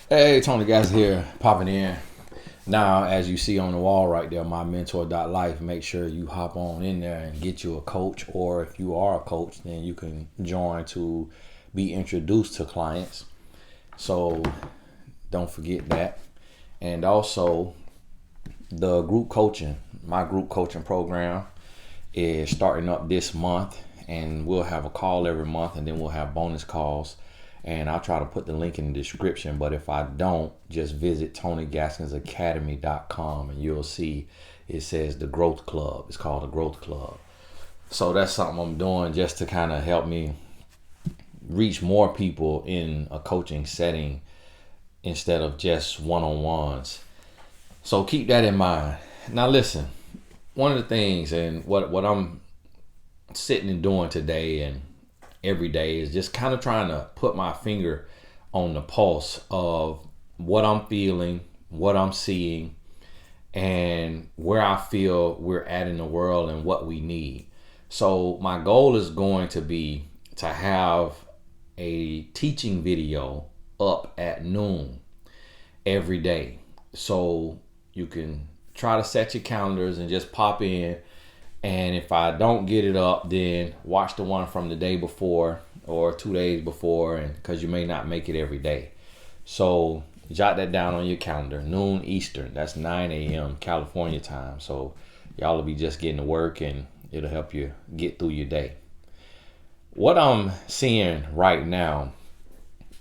Hey, Tony Guys here, popping in. Now, as you see on the wall right there, my mentor.life, make sure you hop on in there and get you a coach. Or if you are a coach, then you can join to be introduced to clients. So don't forget that. And also, the group coaching, my group coaching program is starting up this month. And we'll have a call every month, and then we'll have bonus calls. And I'll try to put the link in the description, but if I don't, just visit TonyGaskinsAcademy.com and you'll see it says the Growth Club. It's called the Growth Club. So that's something I'm doing just to kind of help me reach more people in a coaching setting instead of just one-on-ones. So keep that in mind. Now listen, one of the things and what I'm sitting and doing today and every day is just kind of trying to put my finger on the pulse of what I'm feeling, what I'm seeing, and where I feel we're at in the world and what we need. So my goal is going to be to have a teaching video up at noon every day. So you can try to set your calendars and just pop in. And if I don't get it up, then watch the one from the day before or 2 days before, and because you may not make it every day. So jot that down on your calendar, noon Eastern. That's 9 a.m. California time. So y'all will be just getting to work and it'll help you get through your day. What I'm seeing right now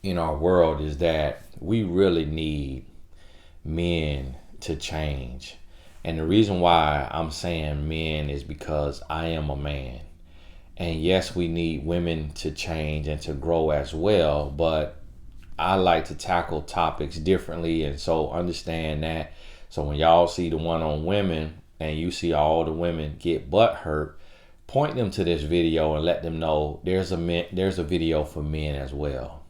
in our world is that we really need men to change. And the reason why I'm saying men is because I am a man. And yes, we need women to change and to grow as well, but I like to tackle topics differently, and so understand that. So when y'all see the one on women and you see all the women get butt hurt, point them to this video and let them know there's a video for men as well.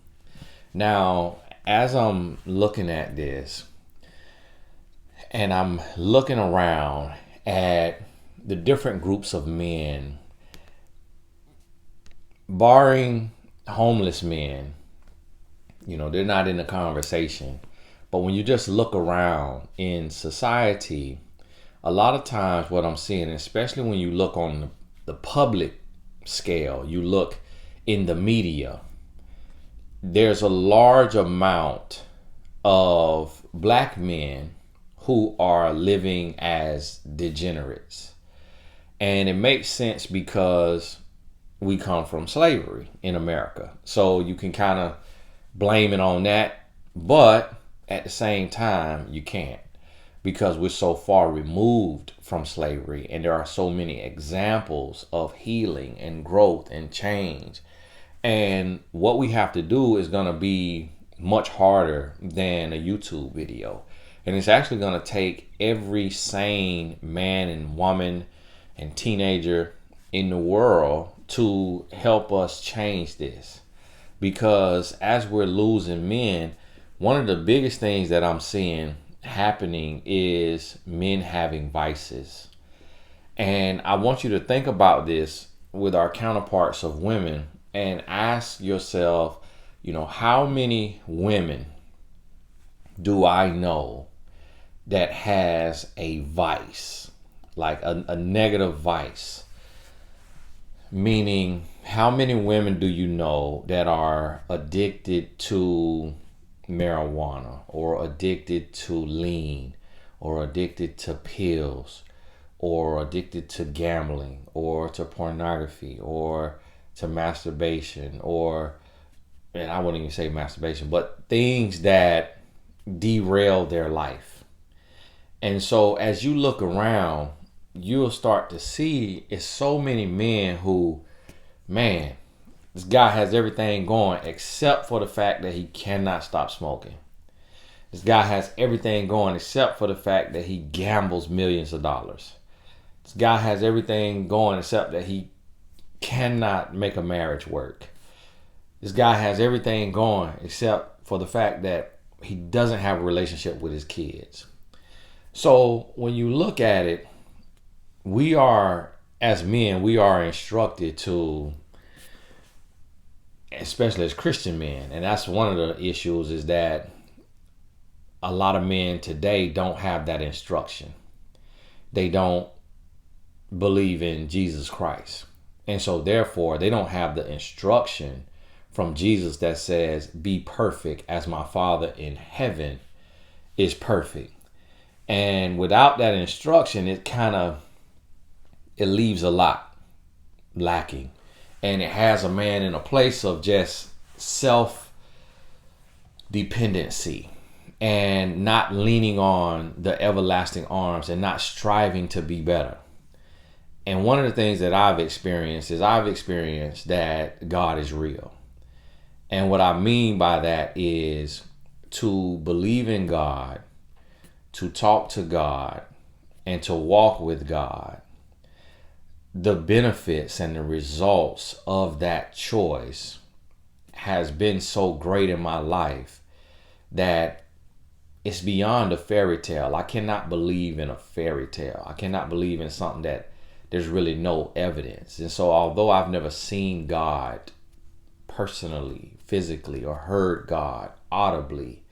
Now, as I'm looking at this, and I'm looking around at the different groups of men, barring homeless men, they're not in the conversation. But when you just look around in society, a lot of times what I'm seeing, especially when you look on the public scale, you look in the media, there's a large amount of black men who are living as degenerates. And it makes sense because we come from slavery in America. So you can kind of blame it on that, but at the same time, you can't, because we're so far removed from slavery and there are so many examples of healing and growth and change. And what we have to do is going to be much harder than a YouTube video. And it's actually going to take every sane man and woman and teenager in the world to help us change this. Because as we're losing men, one of the biggest things that I'm seeing happening is men having vices. And I want you to think about this with our counterparts of women and ask yourself, how many women do I know that has a vice, like a negative vice? Meaning, how many women do you know that are addicted to marijuana or addicted to lean or addicted to pills or addicted to gambling or to pornography or to masturbation, and I wouldn't even say masturbation, but things that derail their life? And so as you look around, you'll start to see it's so many men who, man, this guy has everything going except for the fact that he cannot stop smoking. This guy has everything going except for the fact that he gambles millions of dollars. This guy has everything going except that he cannot make a marriage work. This guy has everything going except for the fact that he doesn't have a relationship with his kids. So when you look at it, we are, as men, we are instructed to, especially as Christian men, and that's one of the issues, is that a lot of men today don't have that instruction. They don't believe in Jesus Christ. And so therefore they don't have the instruction from Jesus that says, be perfect as my Father in heaven is perfect. And without that instruction, it leaves a lot lacking. And it has a man in a place of just self dependency and not leaning on the everlasting arms and not striving to be better. And one of the things that I've experienced that God is real. And what I mean by that is to believe in God, to talk to God, and to walk with God. The benefits and the results of that choice has been so great in my life that it's beyond a fairy tale. I cannot believe in a fairy tale. I cannot believe in something that there's really no evidence. And so although I've never seen God personally, physically, or heard God audibly,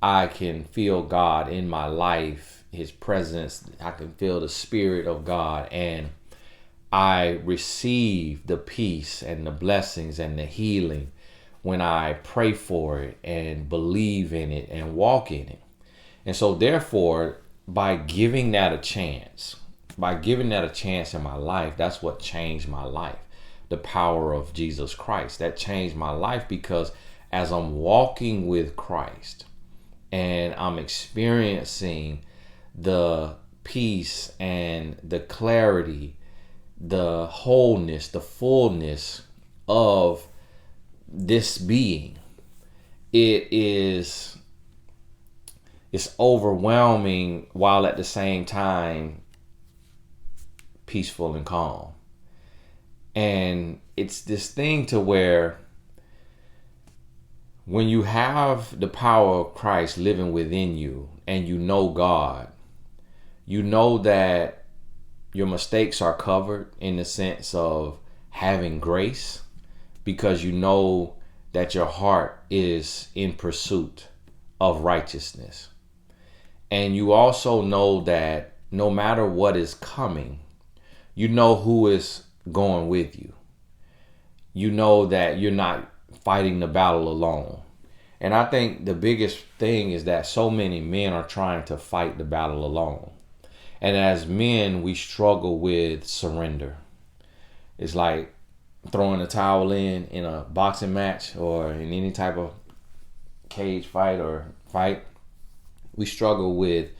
I can feel God in my life, his presence. I can feel the Spirit of God, and I receive the peace and the blessings and the healing when I pray for it and believe in it and walk in it. And so therefore, by giving that a chance in my life, that's what changed my life. The power of Jesus Christ, that changed my life, because as I'm walking with Christ and I'm experiencing the peace and the clarity, the wholeness, the fullness of this being, it's overwhelming, while at the same time peaceful and calm. And it's this thing to where when you have the power of Christ living within you and you know God, you know that your mistakes are covered in the sense of having grace, because you know that your heart is in pursuit of righteousness. And you also know that no matter what is coming, you know who is going with you. You know that you're not fighting the battle alone. And I think the biggest thing is that so many men are trying to fight the battle alone. And as men, we struggle with surrender. It's like throwing a towel in a boxing match or in any type of cage fight or fight. We struggle with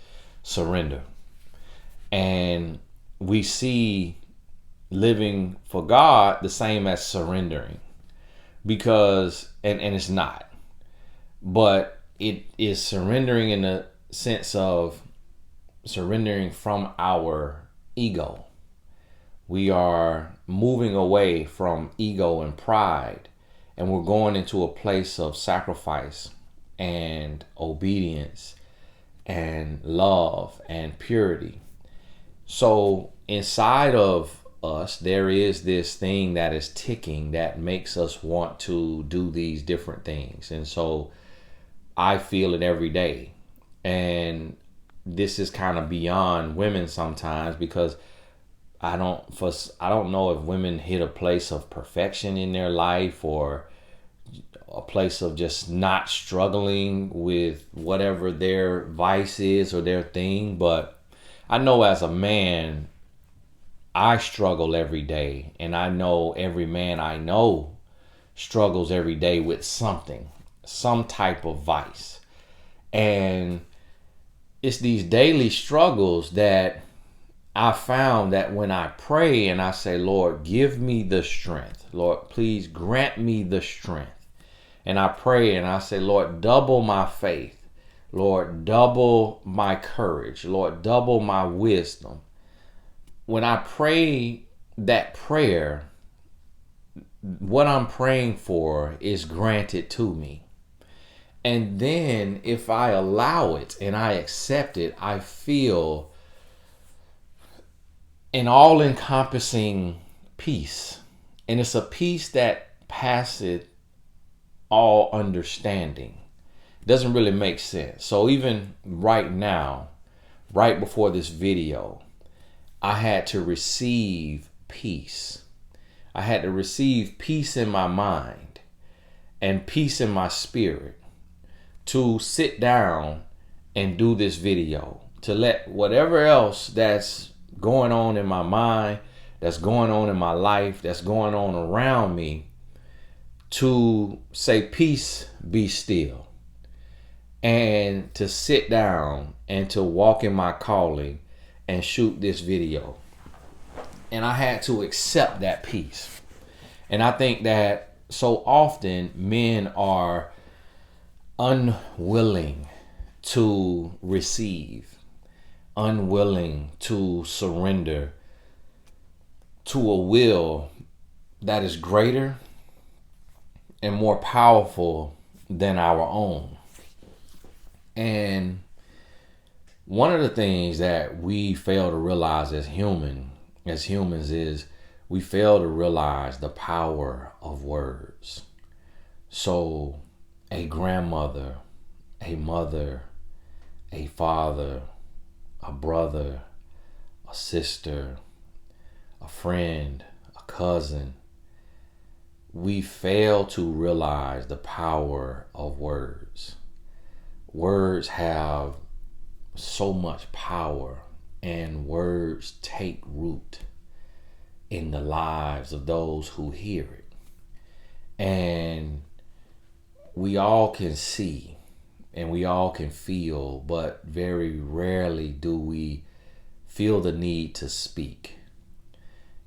surrender. And we see living for God the same as surrendering, because and it's not, but it is surrendering in the sense of surrendering from our ego. We are moving away from ego and pride, and we're going into a place of sacrifice and obedience and love and purity. So inside of us, there is this thing that is ticking that makes us want to do these different things. And so I feel it every day. And this is kind of beyond women sometimes, because I don't know if women hit a place of perfection in their life or a place of just not struggling with whatever their vice is or their thing. But I know as a man, I struggle every day, and I know every man I know struggles every day with something, some type of vice. And it's these daily struggles that I found that when I pray and I say, Lord, give me the strength. Lord, please grant me the strength. And I pray and I say, Lord, double my faith. Lord, double my courage. Lord, double my wisdom. When I pray that prayer, what I'm praying for is granted to me. And then if I allow it and I accept it, I feel an all-encompassing peace. And it's a peace that passeth all understanding. Doesn't really make sense. So even right now, right before this video, I had to receive peace. I had to receive peace in my mind and peace in my spirit to sit down and do this video, to let whatever else that's going on in my mind, that's going on in my life, that's going on around me, to say, peace, be still. And to sit down and to walk in my calling and shoot this video. And I had to accept that peace. And I think that so often men are unwilling to receive, unwilling to surrender to a will that is greater and more powerful than our own. And one of the things that we fail to realize as humans is we fail to realize the power of words. So a grandmother, a mother, a father, a brother, a sister, a friend, a cousin, we fail to realize the power of words. Words have so much power, and words take root in the lives of those who hear it. And we all can see and we all can feel, but very rarely do we feel the need to speak.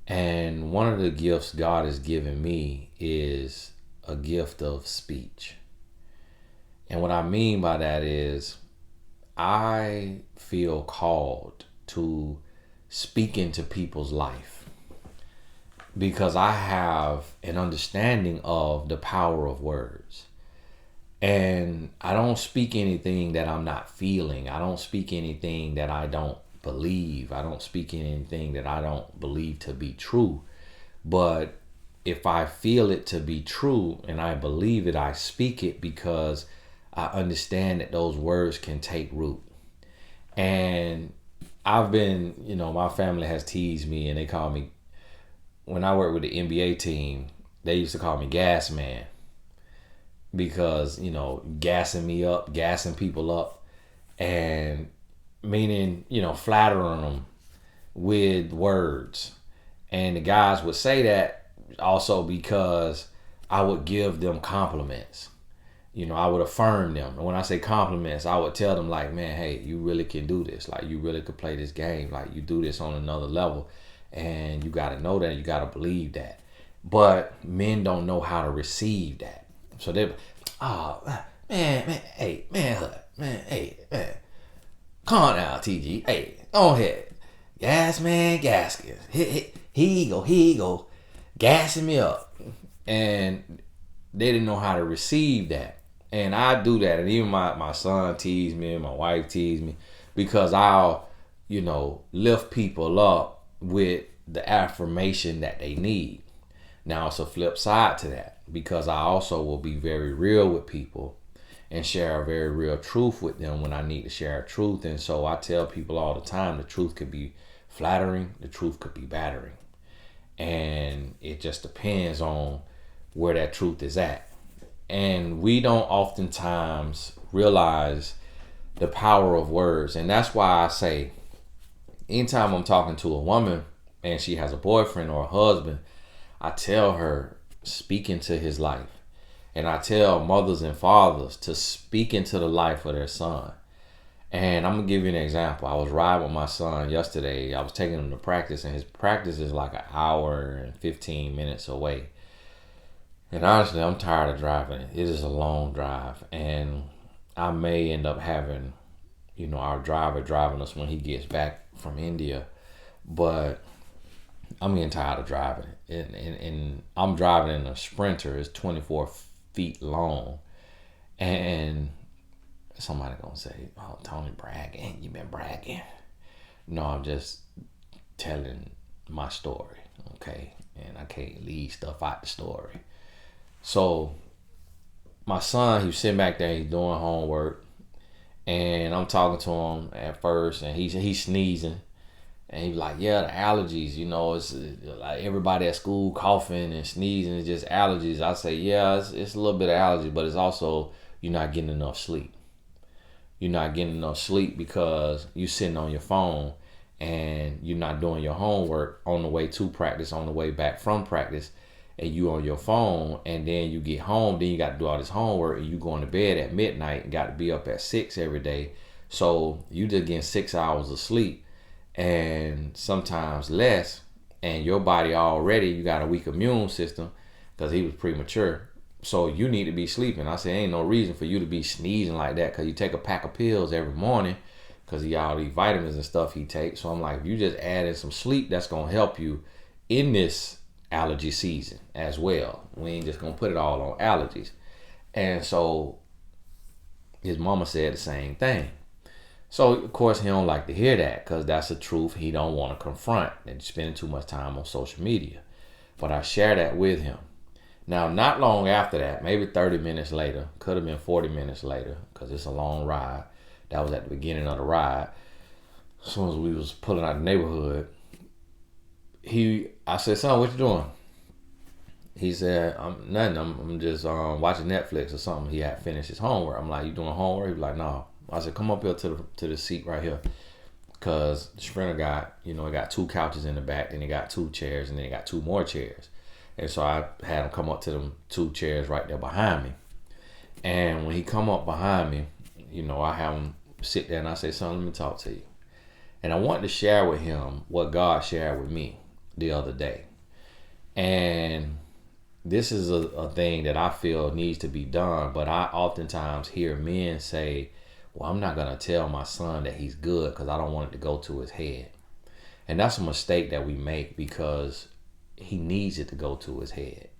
And one of the gifts God has given me is a gift of speech. And what I mean by that is I feel called to speak into people's life because I have an understanding of the power of words. And I don't speak anything that I'm not feeling. I don't speak anything that I don't believe. I don't speak anything that I don't believe to be true. But if I feel it to be true and I believe it, I speak it because I understand that those words can take root. And I've been, my family has teased me, and they call me, when I worked with the NBA team, they used to call me Gas Man because, gassing me up, gassing people up, and meaning, flattering them with words. And the guys would say that also because I would give them compliments. I would affirm them. And when I say compliments, I would tell them like, man, hey, you really can do this. Like, you really could play this game. Like, you do this on another level. And you got to know that. You got to believe that. But men don't know how to receive that. So they're, hey, come on now, TG. Hey, go ahead. Gas man, Gaskins. Here you go. Gassing me up. And they didn't know how to receive that. And I do that. And even my son teased me and my wife teased me because I'll, lift people up with the affirmation that they need. Now it's a flip side to that because I also will be very real with people and share a very real truth with them when I need to share a truth. And so I tell people all the time, the truth could be flattering, the truth could be battering. And it just depends on where that truth is at. And we don't oftentimes realize the power of words. And that's why I say, anytime I'm talking to a woman and she has a boyfriend or a husband, I tell her, speak into his life. And I tell mothers and fathers to speak into the life of their son. And I'm going to give you an example. I was riding with my son yesterday. I was taking him to practice, and his practice is like an hour and 15 minutes away. And honestly, I'm tired of driving it. It is a long drive. And I may end up having, our driver driving us when he gets back from India. But I'm getting tired of driving it. And I'm driving in a Sprinter. It's 24 feet long. And somebody gonna say, oh, Tony bragging. You been bragging. No, I'm just telling my story. Okay? And I can't leave stuff out the story. So my son, he was sitting back there, he's doing homework, and I'm talking to him at first, and he's sneezing. And he was like, yeah, the allergies, it's like everybody at school coughing and sneezing, it's just allergies. I say, yeah, it's a little bit of allergy, but it's also you're not getting enough sleep. You're not getting enough sleep because you're sitting on your phone and you're not doing your homework on the way to practice, on the way back from practice, and you on your phone, and then you get home, then you got to do all this homework, and you going to bed at midnight and got to be up at 6 every day. So you just getting 6 hours of sleep and sometimes less, and your body already, you got a weak immune system because he was premature, so you need to be sleeping. I said, ain't no reason for you to be sneezing like that because you take a pack of pills every morning because he all these vitamins and stuff he takes. So I'm like, if you just add in some sleep, that's gonna help you in this allergy season as well. We ain't just gonna put it all on allergies. And so his mama said the same thing. So, of course, he don't like to hear that because that's the truth he don't want to confront and spending too much time on social media. But I share that with him. Now, not long after that, maybe 30 minutes later, could have been 40 minutes later because it's a long ride. That was at the beginning of the ride. As soon as we was pulling out the neighborhood, I said, son, what you doing? He said, I'm nothing. I'm just watching Netflix or something. He had finished his homework. I'm like, you doing homework? He was like, no. I said, come up here to the seat right here. Because the Sprinter got, it got 2 couches in the back, then it got 2 chairs, and then it got 2 more chairs. And so I had him come up to them 2 chairs right there behind me. And when he come up behind me, I have him sit there and I say, son, let me talk to you. And I wanted to share with him what God shared with me the other day. And this is a thing that I feel needs to be done, but I oftentimes hear men say, well, I'm not going to tell my son that he's good because I don't want it to go to his head. And that's a mistake that we make because he needs it to go to his head.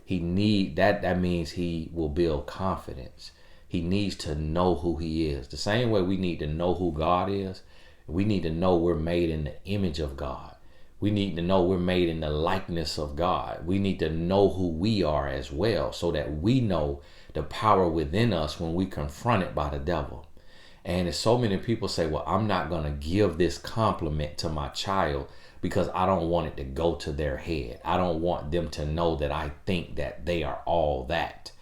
That means he will build confidence. He needs to know who he is. The same way we need to know who God is, we need to know we're made in the image of God. We need to know we're made in the likeness of God. We need to know who we are as well so that we know the power within us when we confronted by the devil. And there's so many people say, well, I'm not going to give this compliment to my child because I don't want it to go to their head. I don't want them to know that I think that they are all that.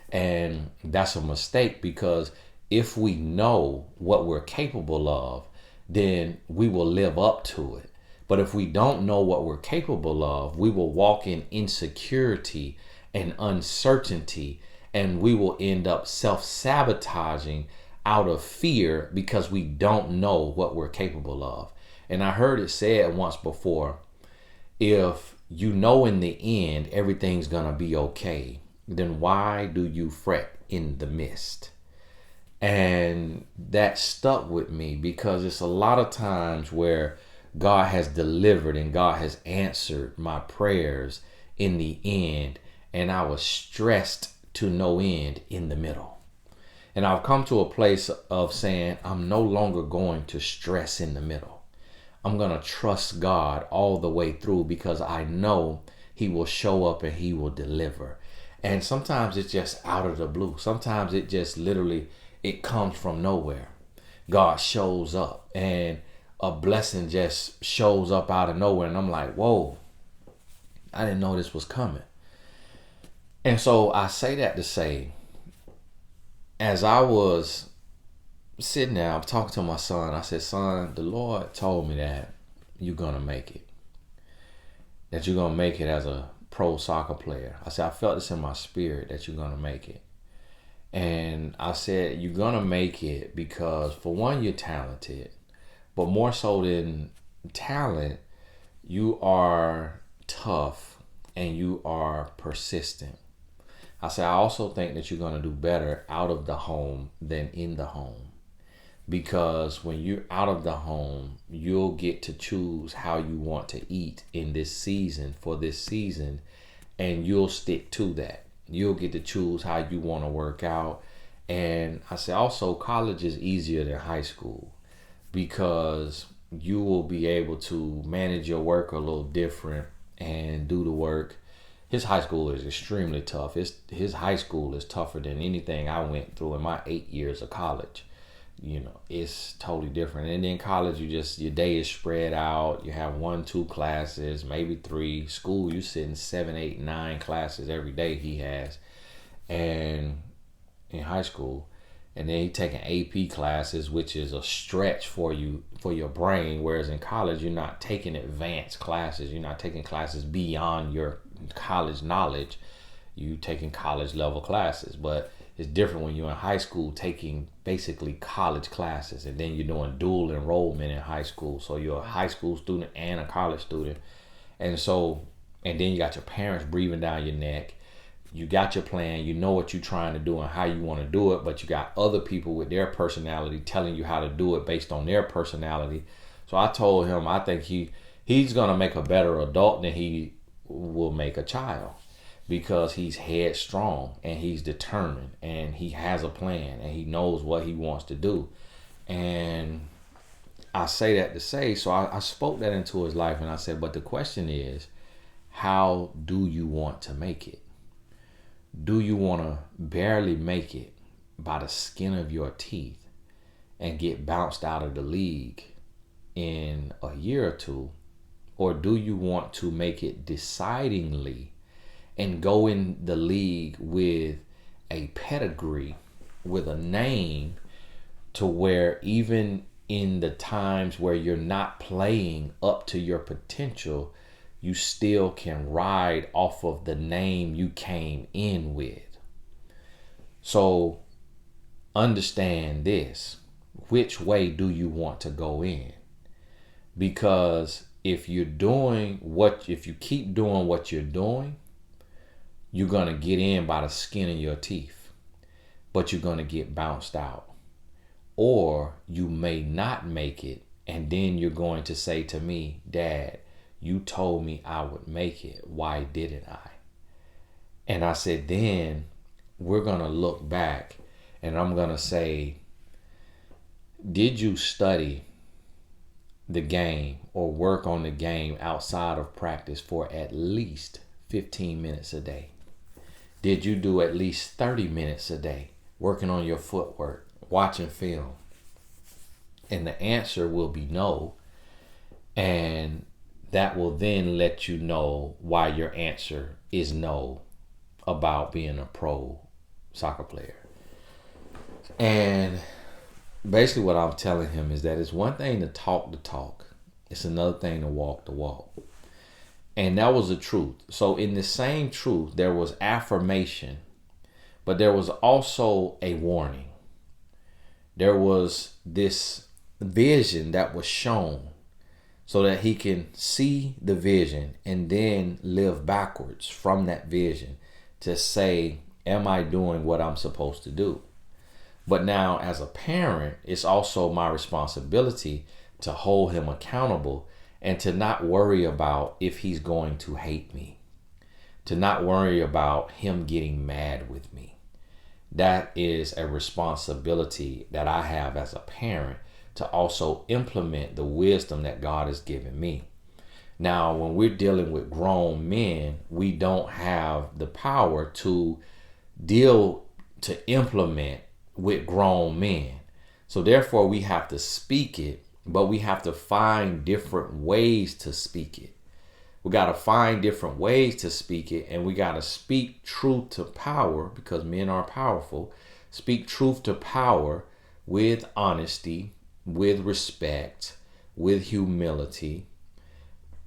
And that's a mistake because if we know what we're capable of, then we will live up to it. But if we don't know what we're capable of, we will walk in insecurity and uncertainty, and we will end up self-sabotaging out of fear because we don't know what we're capable of. And I heard it said once before, if you know in the end everything's gonna be okay, then why do you fret in the midst? And that stuck with me because it's a lot of times where God has delivered and God has answered my prayers in the end, and I was stressed to no end in the middle. And I've come to a place of saying, I'm no longer going to stress in the middle. I'm going to trust God all the way through because I know he will show up and he will deliver. And sometimes it's just out of the blue. Sometimes it just literally, it comes from nowhere. God shows up and a blessing just shows up out of nowhere. And I'm like, whoa, I didn't know this was coming. And so I say that to say, as I was sitting there, I'm talking to my son. I said, son, the Lord told me that you're going to make it. That you're going to make it as a pro soccer player. I said, I felt this in my spirit that you're going to make it. And I said, you're going to make it because, for one, you're talented. But more so than talent, you are tough and you are persistent. I said, I also think that you're going to do better out of the home than in the home. Because when you're out of the home, you'll get to choose how you want to eat in this season for this season, and you'll stick to that. You'll get to choose how you want to work out. And I said, also, college is easier than high school because you will be able to manage your work a little different and do the work his high school is extremely tough. His high school is tougher than anything I went through in my 8 years of college. You know, it's totally different. And then college, your day is spread out. You have 1, 2 classes, maybe 3. School, you sit in 7, 8, 9 classes every day he has. And in high school, and then he taking AP classes, which is a stretch for you, for your brain. Whereas in college, you're not taking advanced classes. You're not taking classes beyond your college knowledge. You taking college level classes. But it's different when you're in high school taking basically college classes, and then you're doing dual enrollment in high school. So you're a high school student and a college student. And then you got your parents breathing down your neck. You got your plan, you know what you're trying to do and how you want to do it, but you got other people with their personality telling you how to do it based on their personality. So I told him I think he's going to make a better adult than he will make a child, because he's headstrong and he's determined and he has a plan and he knows what he wants to do. And I say that to say, so I spoke that into his life, and I said, but the question is, how do you want to make it? Do you want to barely make it by the skin of your teeth and get bounced out of the league in a year or 2? Or do you want to make it decidingly and go in the league with a pedigree, with a name, to where even in the times where you're not playing up to your potential, you still can ride off of the name you came in with? So understand this. Which way do you want to go in? Because if you keep doing what you're doing, you're going to get in by the skin of your teeth, but you're going to get bounced out. Or you may not make it, and then you're going to say to me, Dad, you told me I would make it. Why didn't I? And I said, then we're going to look back and I'm going to say, did you study the game or work on the game outside of practice for at least 15 minutes a day? Did you do at least 30 minutes a day working on your footwork, watching film? And the answer will be no. And that will then let you know why your answer is no about being a pro soccer player. And basically what I'm telling him is that it's one thing to talk the talk. It's another thing to walk the walk. And that was the truth. So in the same truth, there was affirmation, but there was also a warning. There was this vision that was shown, so that he can see the vision and then live backwards from that vision to say, am I doing what I'm supposed to do? But now as a parent, it's also my responsibility to hold him accountable and to not worry about if he's going to hate me, to not worry about him getting mad with me. That is a responsibility that I have as a parent, to also implement the wisdom that God has given me. Now, when we're dealing with grown men, we don't have the power to implement with grown men. So therefore we have to speak it, but we have to find different ways to speak it. We got to find different ways to speak it, and we got to speak truth to power, because men are powerful. Speak truth to power with honesty, with respect, with humility,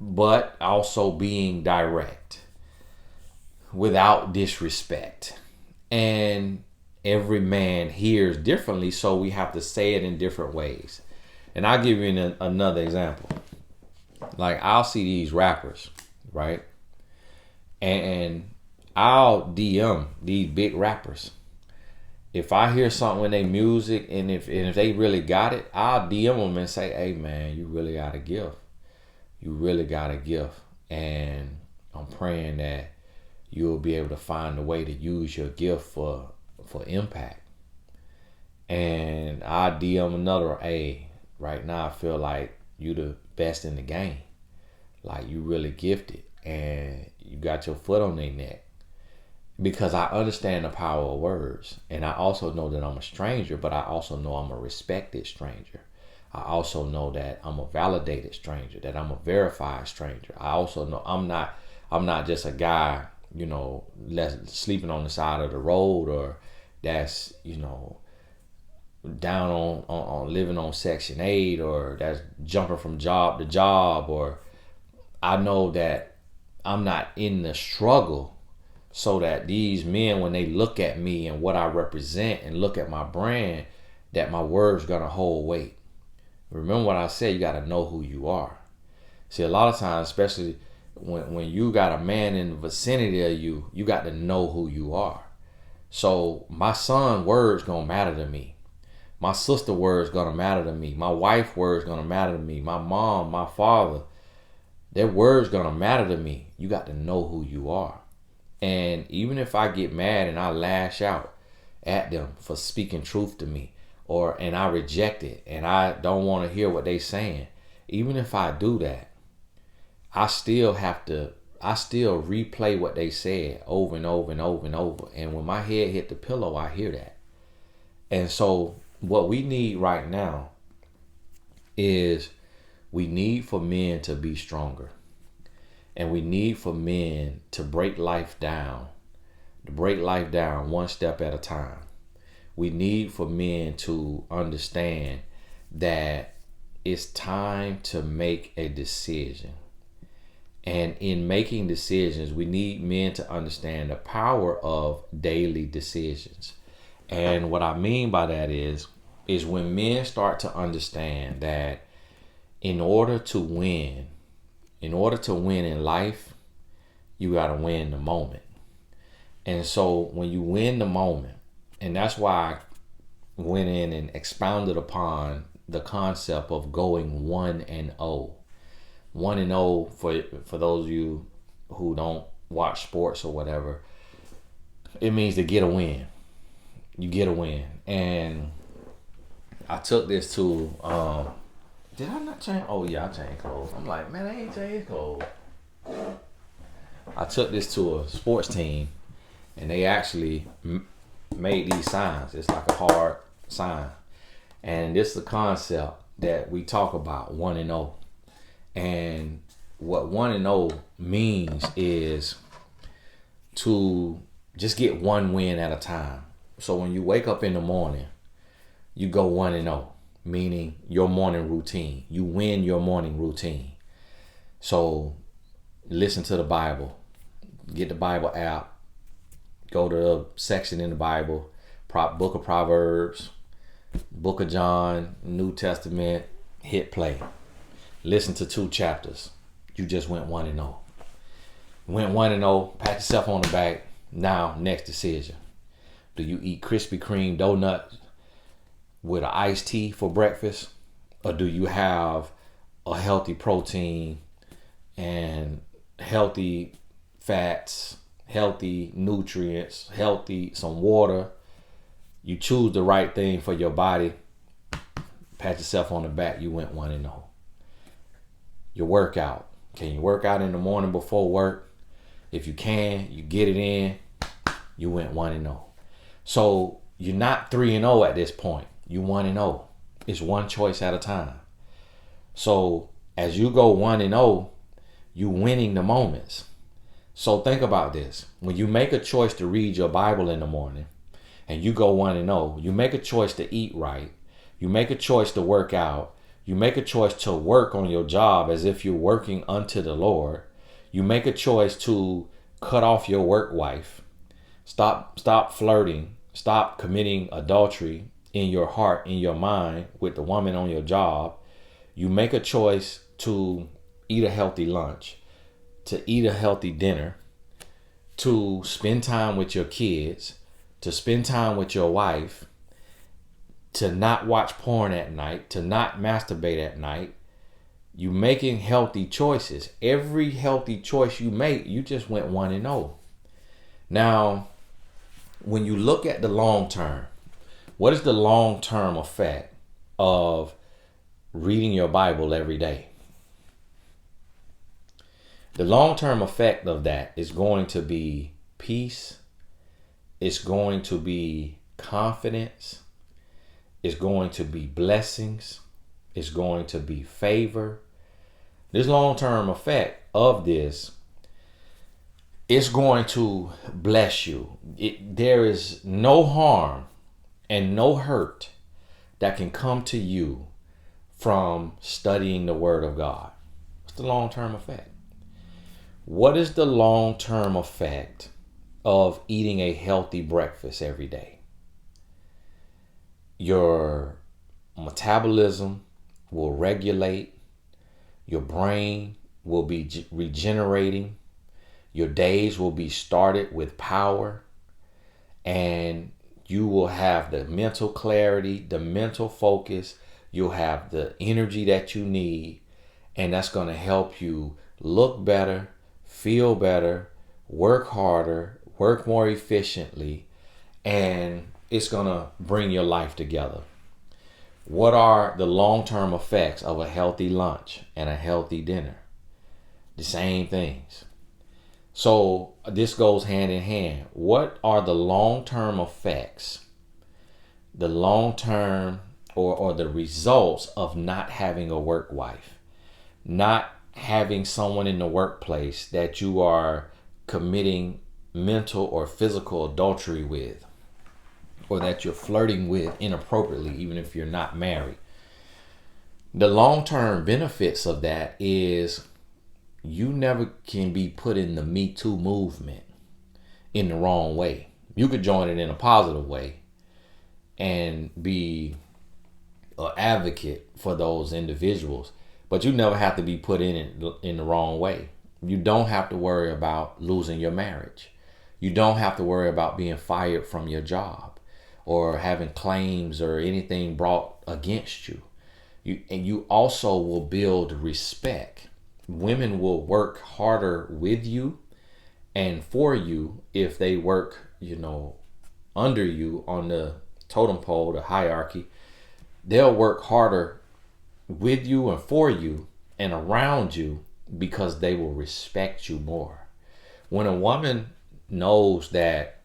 but also being direct without disrespect. And every man hears differently, so we have to say it in different ways. And I'll give you another example. Like, I'll see these rappers, right? And I'll DM these big rappers. If I hear something in their music, and if they really got it, I'll DM them and say, hey man, you really got a gift. You really got a gift. And I'm praying that you'll be able to find a way to use your gift for impact. And I DM another, hey, right now I feel like you the best in the game. Like, you really gifted. and you got your foot on their neck. Because I understand the power of words. And I also know that I'm a stranger, but I also know I'm a respected stranger. I also know that I'm a validated stranger, that I'm a verified stranger. I also know I'm not just a guy, sleeping on the side of the road, or that's, down on living on Section 8, or that's jumping from job to job, or I know that I'm not in the struggle, so that these men, when they look at me and what I represent and look at my brand, that my word's gonna hold weight. Remember what I said, you gotta know who you are. See, a lot of times, especially when you got a man in the vicinity of you, you got to know who you are. So my son word's gonna matter to me. My sister word's gonna matter to me. My wife word's gonna matter to me. My mom, my father, their word's gonna matter to me. You got to know who you are. And even if I get mad and I lash out at them for speaking truth to me, and I reject it and I don't want to hear what they saying, even if I do that, I still replay what they said over and over and over and over. And when my head hit the pillow, I hear that. And so what we need right now is we need for men to be stronger. And we need for men to break life down one step at a time. We need for men to understand that it's time to make a decision. And in making decisions, we need men to understand the power of daily decisions. And what I mean by that is when men start to understand that in order to win in life, you got to win the moment. And so when you win the moment, and that's why I went in and expounded upon the concept of going 1-0. 1-0, for those of you who don't watch sports or whatever, it means to get a win. You get a win. And I took this to did I not change? Oh yeah, I changed clothes. I'm like, man, I ain't changed clothes. I took this to a sports team, and they actually made these signs. It's like a hard sign, and this is the concept that we talk about, 1-0. And what 1-0 means is to just get one win at a time. So when you wake up in the morning, you go 1-0. Meaning your morning routine. You win your morning routine. So listen to the Bible. Get the Bible app. Go to the section in the Bible. Book of Proverbs, Book of John, New Testament. Hit play. Listen to 2 chapters. You just went 1-0. Went 1-0. Pat yourself on the back. Now, next decision. Do you eat Krispy Kreme donuts with an iced tea for breakfast, or do you have a healthy protein and healthy fats, healthy nutrients, some water? You choose the right thing for your body. Pat yourself on the back. You went 1-0. Your workout. Can you work out in the morning before work? If you can, you get it in. You went 1-0. So you're not 3-0 at this point. You 1-0. It's one choice at a time. So as you go 1-0, you winning the moments. So think about this. When you make a choice to read your Bible in the morning and you go 1-0, you make a choice to eat right. You make a choice to work out. You make a choice to work on your job as if you're working unto the Lord. You make a choice to cut off your work wife. Stop flirting. Stop committing adultery in your heart, in your mind with the woman on your job. You make a choice to eat a healthy lunch, to eat a healthy dinner, to spend time with your kids, to spend time with your wife, to not watch porn at night, to not masturbate at night. You making healthy choices. Every healthy choice you make, you just went 1-0. Now, when you look at the long term, what is the long-term effect of reading your Bible every day? The long-term effect of that is going to be peace. It's going to be confidence. It's going to be blessings. It's going to be favor. This long-term effect of this, it's going to bless you. There is no harm and no hurt that can come to you from studying the Word of God. What's the long-term effect? What is the long-term effect of eating a healthy breakfast every day? Your metabolism will regulate. Your brain will be regenerating. Your days will be started with power. And you will have the mental clarity, the mental focus. You'll have the energy that you need. And that's going to help you look better, feel better, work harder, work more efficiently, and it's going to bring your life together. What are the long-term effects of a healthy lunch and a healthy dinner? The same things. So this goes hand in hand. What are the long-term effects, the long-term or the results of not having a work wife, not having someone in the workplace that you are committing mental or physical adultery with, or that you're flirting with inappropriately, even if you're not married? The long-term benefits of that is you never can be put in the Me Too movement in the wrong way. You could join it in a positive way and be an advocate for those individuals, but you never have to be put in it in the wrong way. You don't have to worry about losing your marriage. You don't have to worry about being fired from your job or having claims or anything brought against you. And you also will build respect. Women will work harder with you and for you if they work, under you on the totem pole, the hierarchy. They'll work harder with you and for you and around you because they will respect you more. When a woman knows that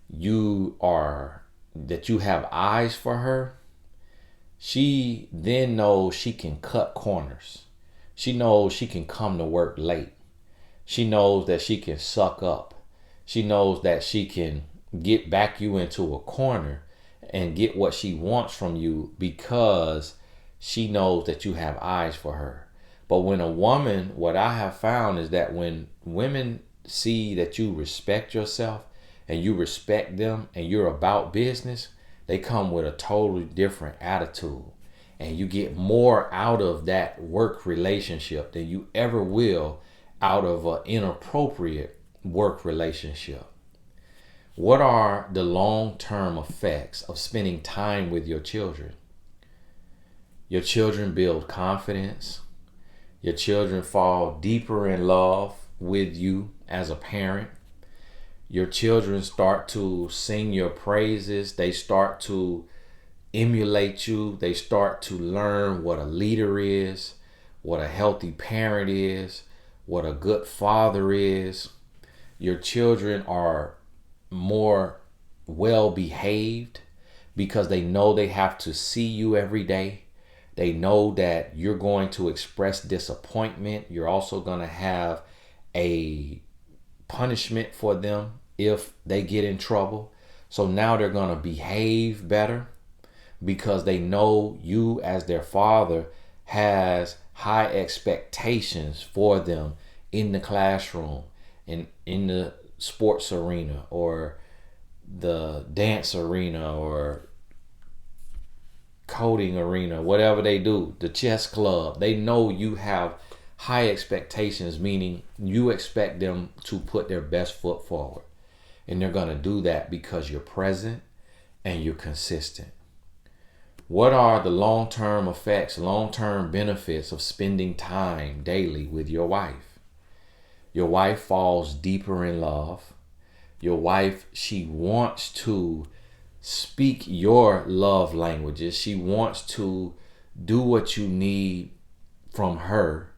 you have eyes for her, she then knows she can cut corners. She knows she can come to work late. She knows that she can suck up. She knows that she can back you into a corner and get what she wants from you because she knows that you have eyes for her. But when a woman, what I have found is that when women see that you respect yourself and you respect them and you're about business, they come with a totally different attitude. And you get more out of that work relationship than you ever will out of an inappropriate work relationship. What are the long-term effects of spending time with your children? Your children build confidence. Your children fall deeper in love with you as a parent. Your children start to sing your praises. They start to emulate you. They start to learn what a leader is, what a healthy parent is, what a good father is. Your children are more well behaved because they know they have to see you every day. They know that you're going to express disappointment. You're also going to have a punishment for them if they get in trouble. So now they're going to behave better because they know you as their father has high expectations for them in the classroom and in the sports arena or the dance arena or coding arena, whatever they do, the chess club. They know you have high expectations, meaning you expect them to put their best foot forward. And they're going to do that because you're present and you're consistent. What are the long-term effects, long-term benefits of spending time daily with your wife? Your wife falls deeper in love. Your wife, she wants to speak your love languages. She wants to do what you need from her.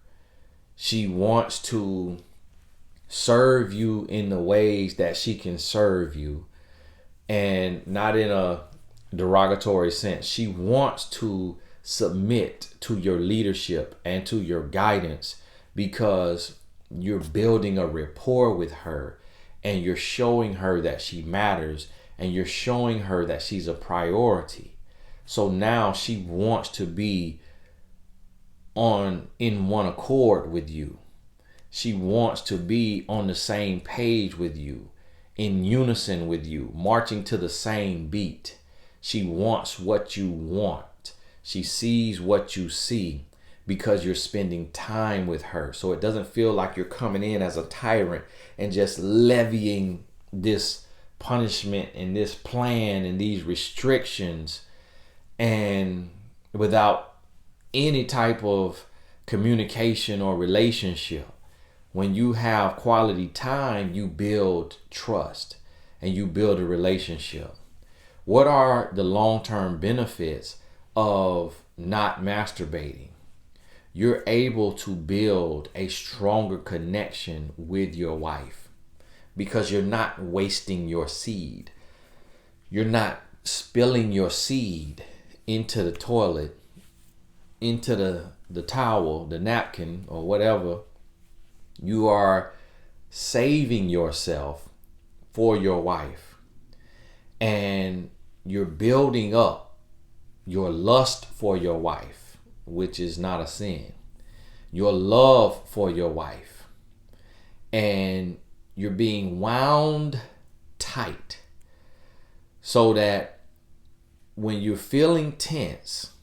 She wants to serve you in the ways that she can serve you, and not in a derogatory sense. She wants to submit to your leadership and to your guidance because you're building a rapport with her, and you're showing her that she matters, and you're showing her that she's a priority. So now she wants to be in one accord with you. She wants to be on the same page with you, in unison with you, marching to the same beat. She wants what you want. She sees what you see because you're spending time with her. So it doesn't feel like you're coming in as a tyrant and just levying this punishment and this plan and these restrictions, and without any type of communication or relationship. When you have quality time, you build trust and you build a relationship. What are the long-term benefits of not masturbating? You're able to build a stronger connection with your wife because you're not wasting your seed. You're not spilling your seed into the toilet, into the towel, the napkin, or whatever. You are saving yourself for your wife, and you're building up your lust for your wife, which is not a sin, your love for your wife, and you're being wound tight so that when you're feeling tense,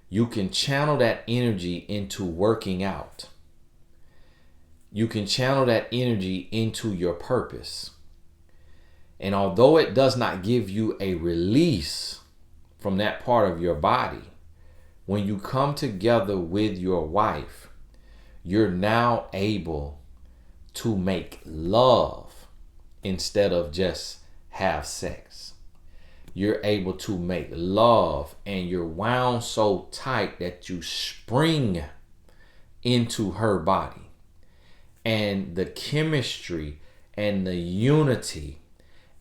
you can channel that energy into working out. You can channel that energy into your purpose. And although it does not give you a release from that part of your body, when you come together with your wife, you're now able to make love instead of just have sex. You're able to make love, and you're wound so tight that you spring into her body. And the chemistry and the unity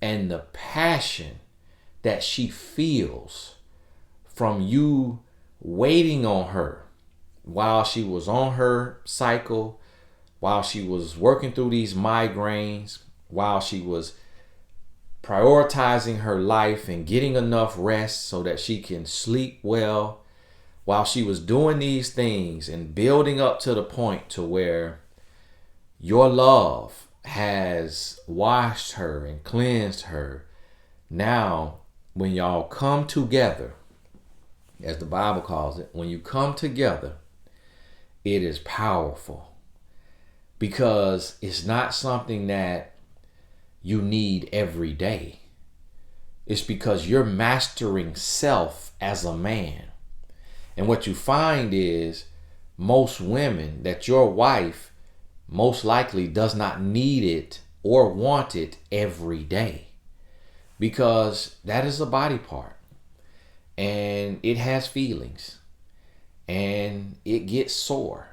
and the passion that she feels from you waiting on her while she was on her cycle, while she was working through these migraines, while she was prioritizing her life and getting enough rest so that she can sleep well, while she was doing these things and building up to the point to where your love has washed her and cleansed her. Now, when y'all come together, as the Bible calls it, when you come together, it is powerful because it's not something that you need every day. It's because you're mastering self as a man. And what you find is most women, that your wife most likely does not need it or want it every day, because that is a body part and it has feelings and it gets sore,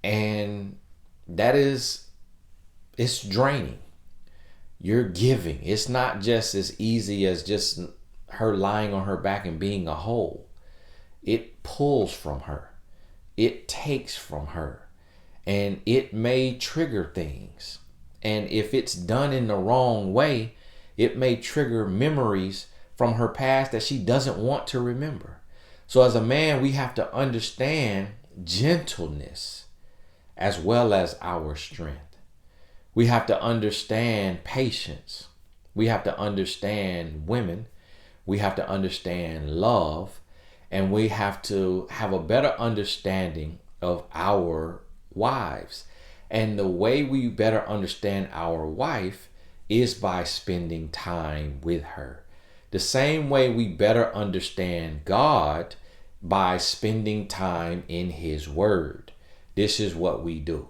and it's draining. You're giving. It's not just as easy as just her lying on her back and being a hole. It pulls from her. It takes from her. And it may trigger things. And if it's done in the wrong way, it may trigger memories from her past that she doesn't want to remember. So as a man, we have to understand gentleness as well as our strength. We have to understand patience. We have to understand women. We have to understand love. And we have to have a better understanding of our wives. And the way we better understand our wife is by spending time with her. The same way we better understand God, by spending time in His Word. This is what we do.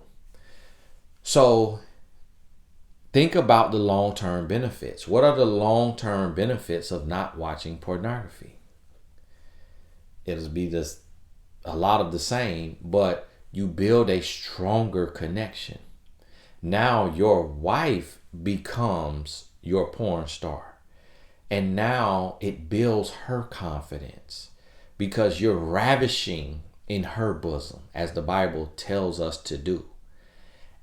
So think about the long-term benefits. What are the long-term benefits of not watching pornography? It'll be just a lot of the same, but you build a stronger connection. Now your wife becomes your porn star. And now it builds her confidence because you're ravishing in her bosom, as the Bible tells us to do.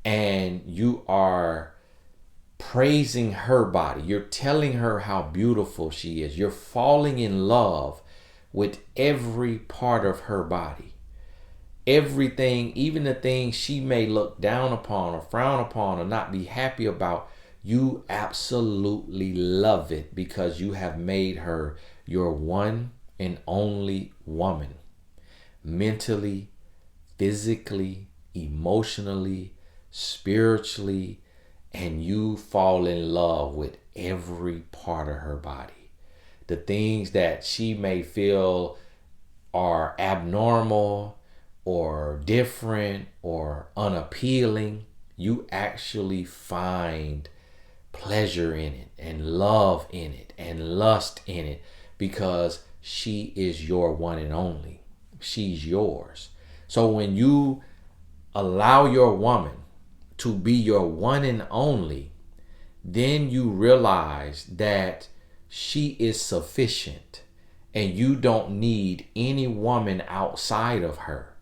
And you are praising her body. You're telling her how beautiful she is. You're falling in love with every part of her body. Everything, even the things she may look down upon or frown upon or not be happy about, you absolutely love it because you have made her your one and only woman. Mentally, physically, emotionally, spiritually, and you fall in love with every part of her body. The things that she may feel are abnormal or different or unappealing, you actually find pleasure in it and love in it and lust in it because she is your one and only. She's yours. So when you allow your woman to be your one and only, then you realize that she is sufficient and you don't need any woman outside of her.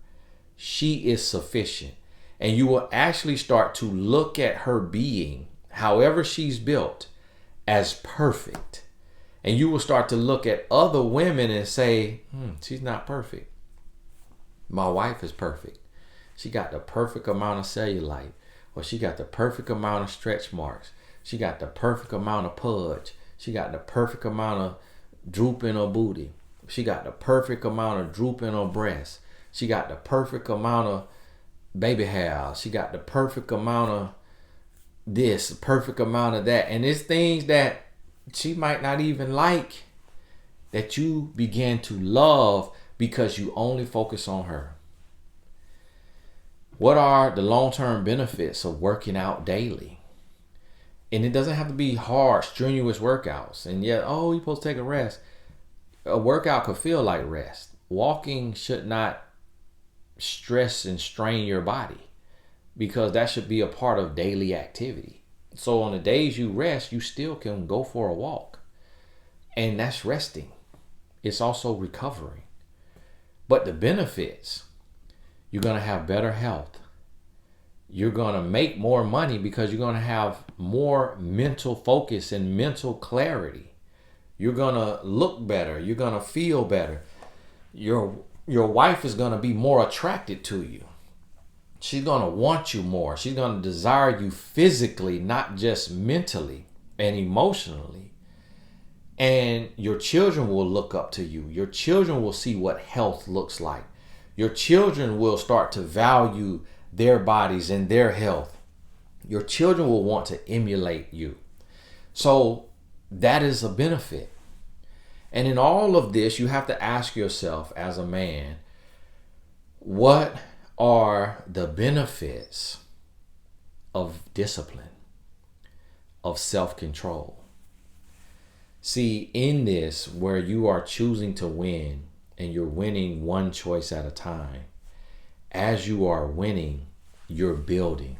She is sufficient. And you will actually start to look at her being, however she's built, as perfect. And you will start to look at other women and say, she's not perfect. My wife is perfect. She got the perfect amount of cellulite, or she got the perfect amount of stretch marks. She got the perfect amount of pudge. She got the perfect amount of droop in her booty. She got the perfect amount of droop in her breast. She got the perfect amount of baby hair. She got the perfect amount of this, the perfect amount of that. And it's things that she might not even like that you begin to love because you only focus on her. What are the long-term benefits of working out daily? And it doesn't have to be hard, strenuous workouts. And yet, you're supposed to take a rest. A workout could feel like rest. Walking should not stress and strain your body because that should be a part of daily activity. So on the days you rest, you still can go for a walk. And that's resting. It's also recovering. But the benefits, you're going to have better health. You're going to make more money because you're going to have more mental focus and mental clarity. You're going to look better. You're going to feel better. Your wife is going to be more attracted to you. She's going to want you more. She's going to desire you physically, not just mentally and emotionally. And your children will look up to you. Your children will see what health looks like. Your children will start to value their bodies and their health. Your children will want to emulate you. So that is a benefit. And in all of this, you have to ask yourself as a man, what are the benefits of discipline, of self-control? See, in this, where you are choosing to win and you're winning one choice at a time, as you are winning, you're building.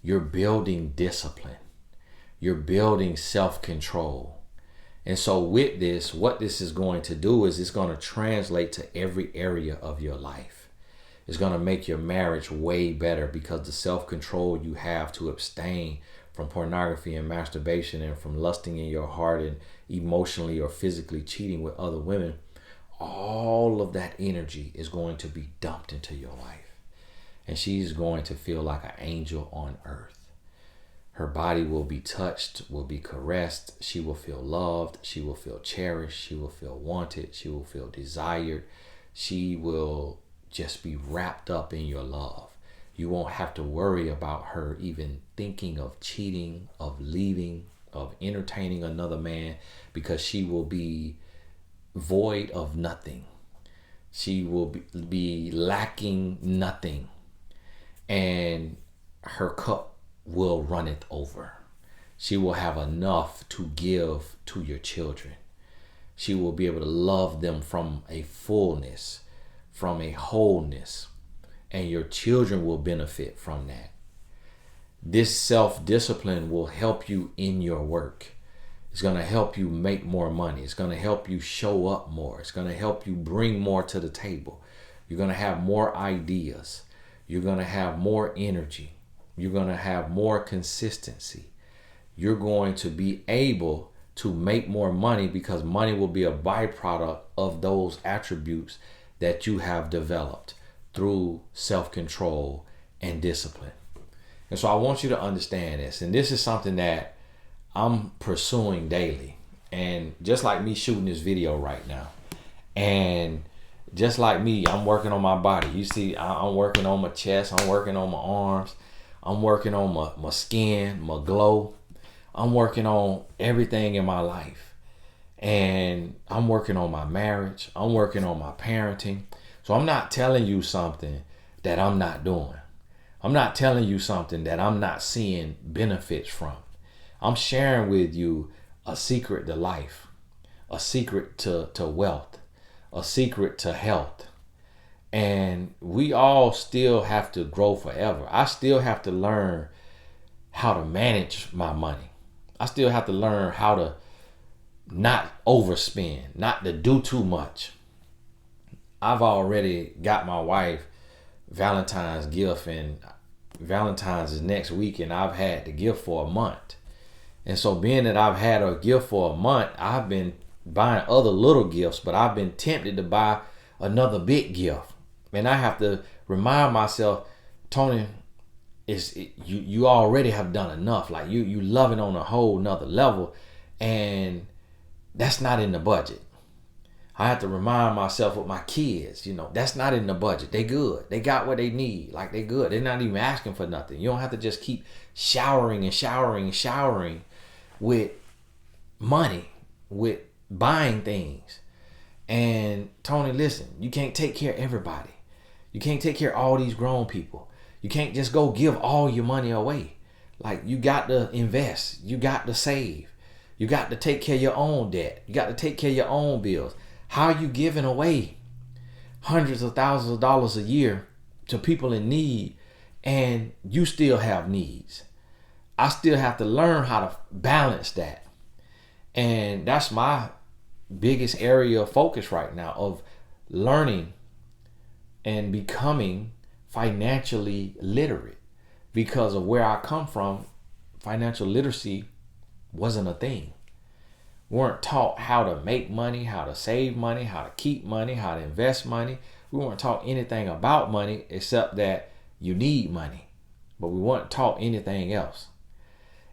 You're building discipline. You're building self-control. And so with this, what this is going to do is it's going to translate to every area of your life. It's going to make your marriage way better because the self-control you have to abstain from pornography and masturbation and from lusting in your heart and emotionally or physically cheating with other women, all of that energy is going to be dumped into your wife. And she's going to feel like an angel on earth. Her body will be touched, will be caressed. She will feel loved. She will feel cherished. She will feel wanted. She will feel desired. She will just be wrapped up in your love. You won't have to worry about her even thinking of cheating, of leaving, of entertaining another man, because she will be void of nothing. She will be lacking nothing. And her cup will runneth over. She will have enough to give to your children. She will be able to love them from a fullness, from a wholeness. and your children will benefit from that. This self-discipline will help you in your work. It's going to help you make more money. It's going to help you show up more. It's going to help you bring more to the table. You're going to have more ideas. You're going to have more energy. You're going to have more consistency. You're going to be able to make more money because money will be a byproduct of those attributes that you have developed through self-control and discipline. And so I want you to understand this. And this is something that I'm pursuing daily. And just like me shooting this video right now, and just like me, I'm working on my body. You see, I'm working on my chest. I'm working on my arms. I'm working on my skin, my glow. I'm working on everything in my life. And I'm working on my marriage. I'm working on my parenting. So I'm not telling you something that I'm not doing. I'm not telling you something that I'm not seeing benefits from. I'm sharing with you a secret to life, a secret to wealth, a secret to health. And we all still have to grow forever. I still have to learn how to manage my money. I still have to learn how to not overspend, not to do too much. I've already got my wife Valentine's gift, and Valentine's is next week, and I've had the gift for a month. And so being that I've had a gift for a month, I've been buying other little gifts, but I've been tempted to buy another big gift. And I have to remind myself, Tony, you already have done enough. Like you love it on a whole nother level, and that's not in the budget. I have to remind myself with my kids, that's not in the budget. They good. They got what they need. Like they good. They're not even asking for nothing. You don't have to just keep showering and showering and showering with money, with buying things. And Tony, listen, you can't take care of everybody. You can't take care of all these grown people. You can't just go give all your money away. Like you got to invest. You got to save. You got to take care of your own debt. You got to take care of your own bills. How are you giving away hundreds of thousands of dollars a year to people in need and you still have needs? I still have to learn how to balance that. And that's my biggest area of focus right now, of learning and becoming financially literate. Because of where I come from, financial literacy wasn't a thing. We weren't taught how to make money, how to save money, how to keep money, how to invest money. We weren't taught anything about money except that you need money. But we weren't taught anything else.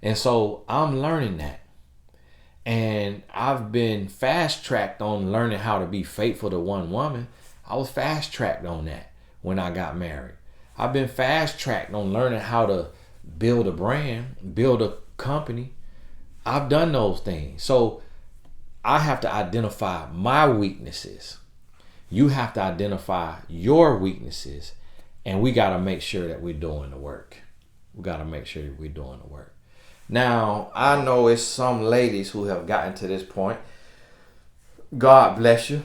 And so I'm learning that. And I've been fast-tracked on learning how to be faithful to one woman. I was fast-tracked on that when I got married. I've been fast-tracked on learning how to build a brand, build a company. I've done those things. So I have to identify my weaknesses. You have to identify your weaknesses. And we got to make sure that we're doing the work. We got to make sure that we're doing the work. Now, I know it's some ladies who have gotten to this point. God bless you.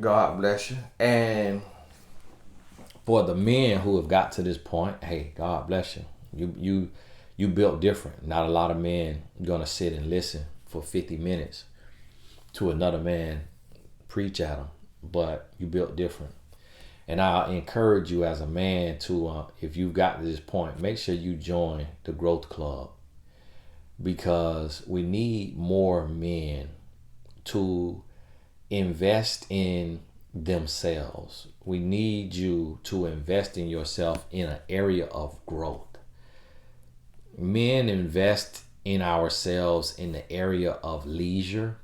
God bless you. And for the men who have got to this point, hey, God bless you. You built different. Not a lot of men gonna sit and listen for 50 minutes to another man preach at them, but you built different. And I encourage you as a man to, if you've got to this point, make sure you join the Growth Club, because we need more men to invest in themselves. We need you to invest in yourself in an area of growth. Men invest in ourselves in the area of leisure.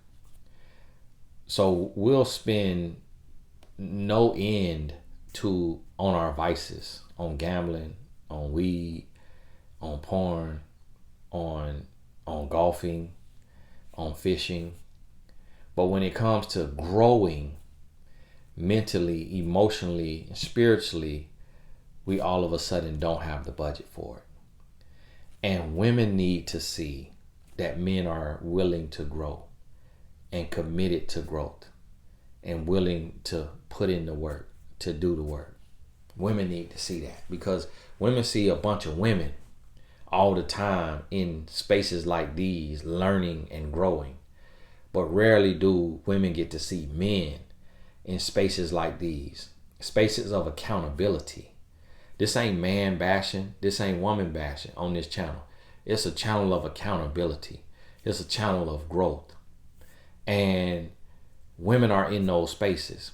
So we'll spend no end on our vices, on gambling, on weed, on porn, on golfing, on fishing. But when it comes to growing mentally, emotionally, and spiritually, we all of a sudden don't have the budget for it. And women need to see that men are willing to grow and committed to growth and willing to put in the work, to do the work. Women need to see that, because women see a bunch of women all the time in spaces like these, learning and growing. But rarely do women get to see men in spaces like these, spaces of accountability. This ain't man bashing, this ain't woman bashing on this channel. It's a channel of accountability. It's a channel of growth. And women are in those spaces.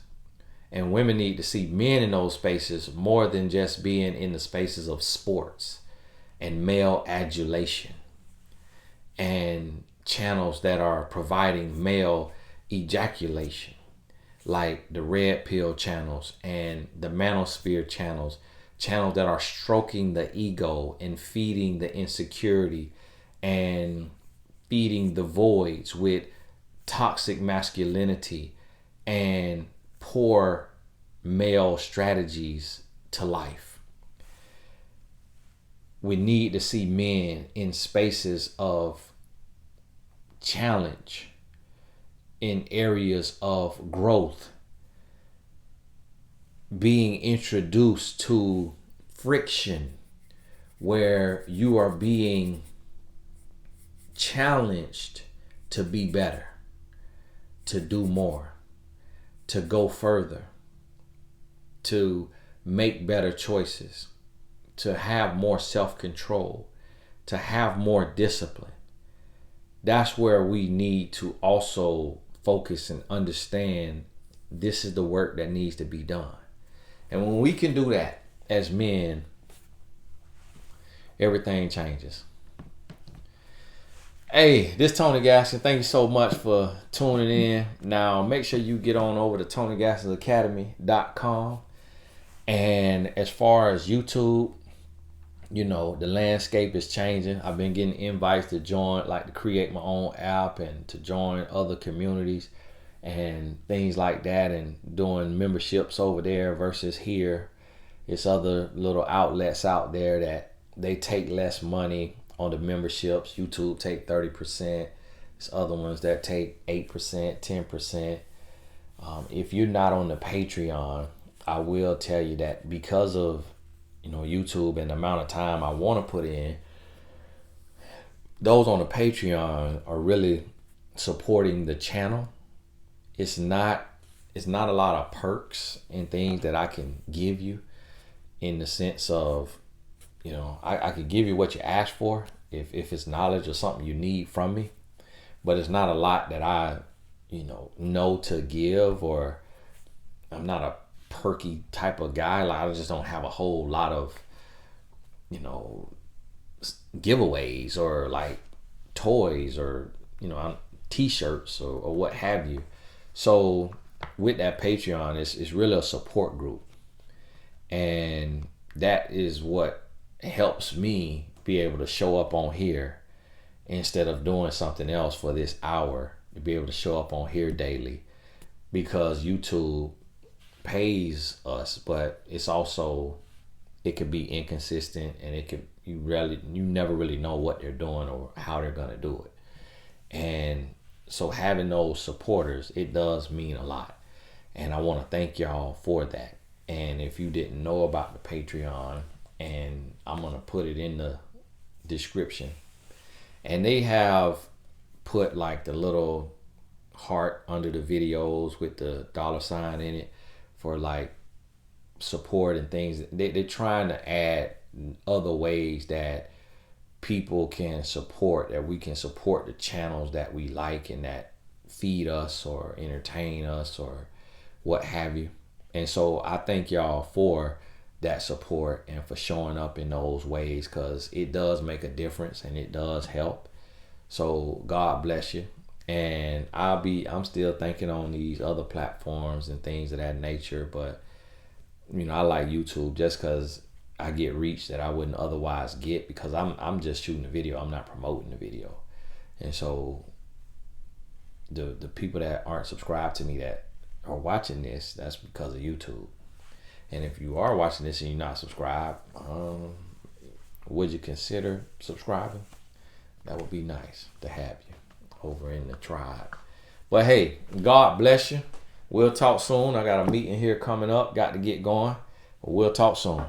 And women need to see men in those spaces more than just being in the spaces of sports and male adulation and channels that are providing male ejaculation, like the red pill channels and the manosphere channels, channels that are stroking the ego and feeding the insecurity and feeding the voids with toxic masculinity and poor male strategies to life. We need to see men in spaces of challenge, in areas of growth, being introduced to friction where you are being challenged to be better, to do more, to go further, to make better choices, to have more self-control, to have more discipline. That's where we need to also focus and understand this is the work that needs to be done. And when we can do that as men, everything changes. Hey, this is Tony Gaston. Thank you so much for tuning in. Now, make sure you get on over to TonyGastonAcademy.com. And as far as YouTube, you know, the landscape is changing. I've been getting invites to join, like to create my own app and to join other communities and things like that, and doing memberships over there versus here. It's other little outlets out there that they take less money on the memberships. YouTube take 30%. There's other ones that take 8%, 10%. If you're not on the Patreon, I will tell you that because of, you know, YouTube and the amount of time I want to put in, those on the Patreon are really supporting the channel. It's not a lot of perks and things that I can give you, in the sense of, you know, I could give you what you ask for if it's knowledge or something you need from me, but it's not a lot that I, you know to give, or I'm not a perky type of guy. Like, I just don't have a whole lot of, you know, giveaways or like toys or, you know, t-shirts or what have you. So with that Patreon, it's really a support group, and that is what helps me be able to show up on here instead of doing something else for this hour, to be able to show up on here daily, because YouTube pays us, but it's also, it could be inconsistent, and you never really know what they're doing or how they're gonna do it. And so having those supporters, it does mean a lot, and I want to thank y'all for that. And if you didn't know about the Patreon, and I'm gonna put it in the description, and they have put like the little heart under the videos with the $sign in it for like support and things. They're trying to add other ways that people can support, that we can support the channels that we like and that feed us or entertain us or what have you. And so I thank y'all for that support and for showing up in those ways, because it does make a difference and it does help. So God bless you. And I'm still thinking on these other platforms and things of that nature, but you know, I like YouTube just because I get reach that I wouldn't otherwise get, because I'm just shooting the video. I'm not promoting the video. And so the people that aren't subscribed to me that are watching this, that's because of YouTube. And if you are watching this and you're not subscribed, would you consider subscribing? That would be nice to have you over in the tribe. But hey, God bless you. We'll talk soon. I got a meeting here coming up. Got to get going. We'll talk soon.